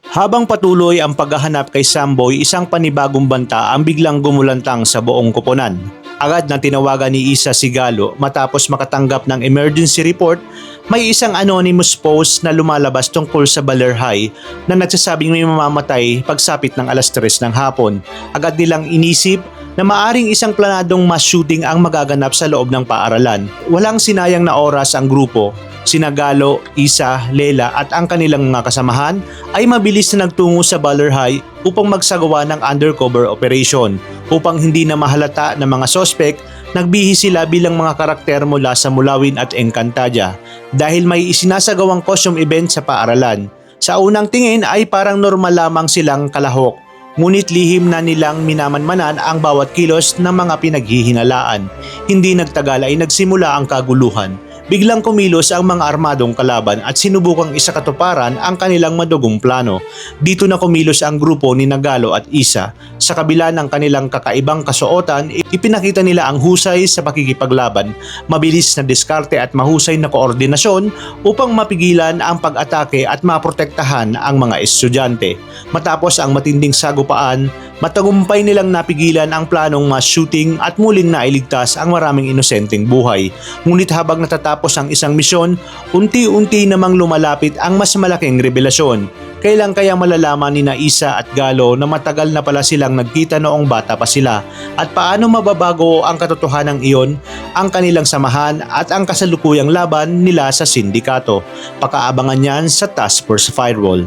Habang patuloy ang paghahanap kay Samboy, isang panibagong banta ang biglang gumulantang sa buong koponan. Agad na tinawagan ni Isa si Galo matapos makatanggap ng emergency report. May isang anonymous post na lumalabas tungkol sa Baler High na nagsasabing may mamamatay pagsapit ng alas 3 ng hapon. Agad nilang inisip na maaring isang planadong mass shooting ang magaganap sa loob ng paaralan. Walang sinayang na oras ang grupo. Sina Galo, Isa, Lela at ang kanilang mga kasamahan ay mabilis na nagtungo sa Baler High upang magsagawa ng undercover operation. Upang hindi na mahalata ng mga sospek, nagbihis sila bilang mga karakter mula sa Mulawin at Encantadia dahil may isinasagawang costume event sa paaralan. Sa unang tingin ay parang normal lamang silang kalahok, ngunit lihim na nilang minamanmanan ang bawat kilos ng mga pinaghihinalaan. Hindi nagtagal ay nagsimula ang kaguluhan. Biglang kumilos ang mga armadong kalaban at sinubukang isakatuparan ang kanilang madugong plano. Dito na kumilos ang grupo ni Galo at Isa. Sa kabila ng kanilang kakaibang kasuotan, ipinakita nila ang husay sa pakikipaglaban, mabilis na diskarte at mahusay na koordinasyon upang mapigilan ang pag-atake at maprotektahan ang mga estudyante. Matapos ang matinding sagupaan, matagumpay nilang napigilan ang planong mass shooting at muling nailigtas ang maraming inosenteng buhay. Ngunit habang natatapos ang isang misyon, unti-unti namang lumalapit ang mas malaking revelasyon. Kailan kaya malalaman ni Isa at Galo na matagal na pala silang nagkita noong bata pa sila, at paano mababago ang katotohanang iyon, ang kanilang samahan at ang kasalukuyang laban nila sa sindikato? Pakaabangan yan sa Task Force Firewall.